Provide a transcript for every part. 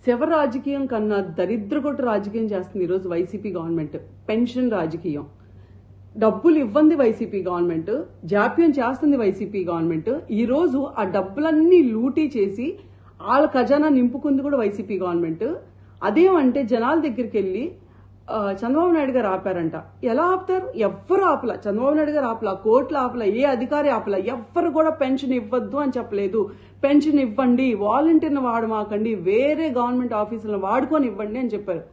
శవ రాజకీయం కన్నా దరిద్రగొట్టు రాజకీయం చేస్తుంది ఈరోజు వైసీపీ గవర్నమెంట్. పెన్షన్ రాజకీయం. డబ్బులు ఇవ్వంది వైసీపీ గవర్నమెంట్, జాప్యం చేస్తుంది వైసీపీ గవర్నమెంట్. ఈ రోజు ఆ డబ్బులన్నీ లూటీ చేసి వాళ్ళ ఖజానా నింపుకుంది కూడా వైసీపీ గవర్నమెంట్. అదేమంటే జనాల దగ్గరికి వెళ్ళి చంద్రబాబు నాయుడు గారు ఆపారంట. ఎలా ఆపుతారు? ఎవ్వరు ఆపల. చంద్రబాబు నాయుడు గారు ఆపల, కోర్టులు ఆపల, ఏ అధికారి ఆపల. ఎవ్వరు కూడా పెన్షన్ ఇవ్వద్దు అని చెప్పలేదు. పెన్షన్ ఇవ్వండి, వాలంటీర్ని వాడమాకండి, వేరే గవర్నమెంట్ ఆఫీసులను వాడుకొని ఇవ్వండి అని చెప్పారు.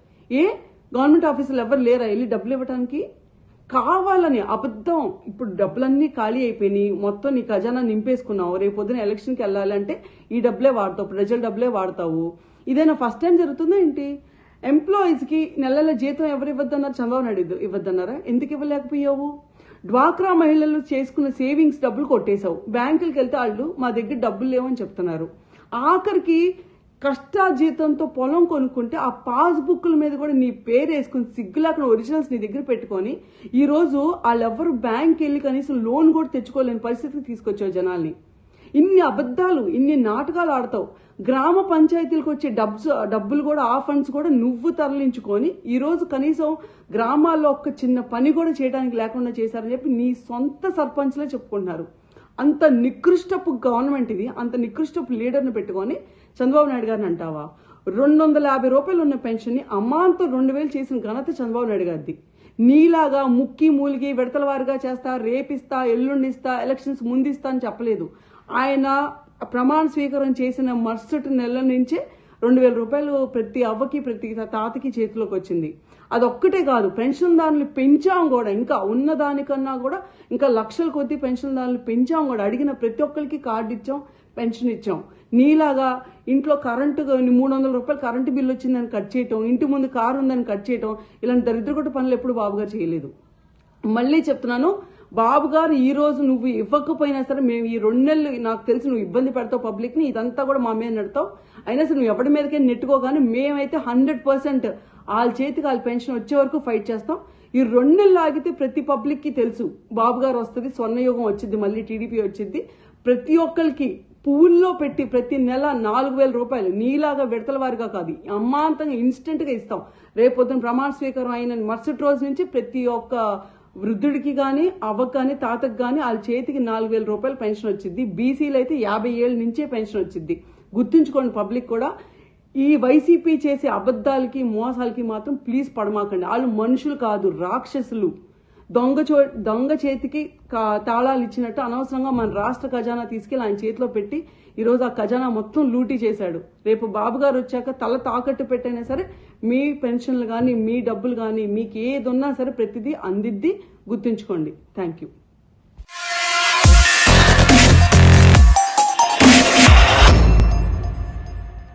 గవర్నమెంట్ ఆఫీసులు ఎవరు లేరా వెళ్ళి డబ్బులు ఇవ్వడానికి? కావాలని అబద్ధం. ఇప్పుడు డబ్బులన్నీ ఖాళీ అయిపోయినాయి, మొత్తం నీ ఖజానా నింపేసుకున్నావు. రేపు పొద్దున ఎలక్షన్కి వెళ్ళాలంటే ఈ డబ్బులే వాడతావు, ప్రజల డబ్బులే వాడతావు. ఇదైనా ఫస్ట్ టైం జరుగుతుందా ఏంటి? ఎంప్లాయీస్ కి నెలల జీతం ఎవరు ఇవ్వద్దన్నారు? చంద్రబాబు నాయుడు ఇవ్వద్దన్నారా? ఎందుకు ఇవ్వలేకపోయావు? డ్వాక్రా మహిళలు చేసుకున్న సేవింగ్స్ డబ్బులు కొట్టేశావు. బ్యాంకులకు వెళ్తే వాళ్ళు మా దగ్గర డబ్బులు లేవని చెప్తున్నారు. ఆఖరికి కష్టాజీతంతో పొలం కొనుక్కుంటే ఆ పాస్బుక్ల మీద కూడా నీ పేరు వేసుకుని సిగ్గులాక్కడ ఒరిజినల్స్ నీ దగ్గర పెట్టుకొని ఈ రోజు వాళ్ళెవ్వరు బ్యాంక్ వెళ్ళి కనీసం లోన్ కూడా తెచ్చుకోలేని పరిస్థితికి తీసుకొచ్చావు జనాల్ని. ఇన్ని అబద్ధాలు, ఇన్ని నాటకాలు ఆడతావు. గ్రామ పంచాయతీలకు వచ్చే డబ్బులు కూడా, ఆ ఫండ్స్ కూడా నువ్వు తరలించుకొని ఈ రోజు కనీసం గ్రామాల్లో ఒక్క చిన్న పని కూడా చేయడానికి లేకుండా చేశారని చెప్పి నీ సొంత సర్పంచ్లే చెప్పుకుంటున్నారు. అంత నికృష్టపు గవర్నమెంట్ ఇది. అంత నికృష్టపు లీడర్ని పెట్టుకొని చంద్రబాబు నాయుడు గారిని అంటావా? 250 రూపాయలు ఉన్న పెన్షన్ ని అమాంతం 2000 చేసిన ఘనత చంద్రబాబు నాయుడు గారిది. నీలాగా ముక్కి మూలిగి విడతల వారిగా చేస్తా, రేపిస్తా, ఎల్లుండిస్తా, ఎలక్షన్స్ ముందిస్తా అని చెప్పలేదు. ఆయన ప్రమాణ స్వీకారం చేసిన మరుసటి నెల నుంచే 2000 రూపాయలు ప్రతి అవ్వకి ప్రతి తాతకి చేతిలోకి వచ్చింది. అదొక్కటే కాదు, పెన్షన్దారులు పెంచాం కూడా. ఇంకా ఉన్నదానికన్నా కూడా ఇంకా లక్షల కొద్ది పెన్షన్దారులు పెంచాం కూడా. అడిగిన ప్రతి ఒక్కరికి కార్డు ఇచ్చాం, పెన్షన్ ఇచ్చాం. నీలాగా ఇంట్లో కరెంటు 300 రూపాయలు కరెంటు బిల్లు వచ్చిందని కట్ చేయటం, ఇంటి ముందు కారు ఉందని కట్ చేయటం, ఇలాంటి దరిద్రగొట్ట పనులు ఎప్పుడు బాబు గారు చేయలేదు. మళ్ళీ చెప్తున్నాను, బాబు గారు ఈ రోజు నువ్వు ఇవ్వకపోయినా సరే మేము ఈ 2 నెలలు నాకు తెలిసి నువ్వు ఇబ్బంది పెడతావు పబ్లిక్ ని, ఇదంతా కూడా మా మీద నడతావు. అయినా సరే నువ్వు ఎవరి మీదకే నెట్టుకోగానే మేమైతే 100% వాళ్ళ చేతికి వాళ్ళ పెన్షన్ వచ్చే వరకు ఫైట్ చేస్తాం. ఈ 2 నెలలు ఆగితే ప్రతి పబ్లిక్ కి తెలుసు బాబు గారు వస్తుంది, స్వర్ణయుగం వచ్చింది, మళ్ళీ టీడీపీ వచ్చింది. ప్రతి ఒక్కరికి పూల్లో పెట్టి ప్రతి నెల 4000 రూపాయలు నీలాగా విడతల వారిగా కాదు, అమ్మాంతంగా ఇన్స్టెంట్ గా ఇస్తాం. రేపొద్దున ప్రమాణ స్వీకారం అయిన మరుసటి రోజు నుంచి ప్రతి ఒక్క వృద్ధుడికి గాని, అవ్వకు గాని, తాతకు గాని వాళ్ళ చేతికి 4000 రూపాయలు పెన్షన్ వచ్చింది. బీసీలు అయితే 50 ఏళ్ళ నుంచే పెన్షన్ వచ్చింది. గుర్తుంచుకోండి పబ్లిక్ కూడా. ఈ వైసీపీ చేసే అబద్ధాలకి మోసాలకి మాత్రం ప్లీజ్ పడమాకండి. వాళ్ళు మనుషులు కాదు, రాక్షసులు. దొంగ చేతికి తాళాలు ఇచ్చినట్టు అనవసరంగా మన రాష్ట్ర ఖజానా తీసుకెళ్లి ఆయన చేతిలో పెట్టి ఈరోజు ఆ ఖజానా మొత్తం లూటీ చేశాడు. రేపు బాబు గారు వచ్చాక తల తాకట్టు పెట్టైనా సరే మీ పెన్షన్లు కానీ, మీ డబ్బులు కానీ, మీకు ఏది ఉన్నా సరే ప్రతిదీ అందిద్ది. గుర్తుంచుకోండి. Thank you.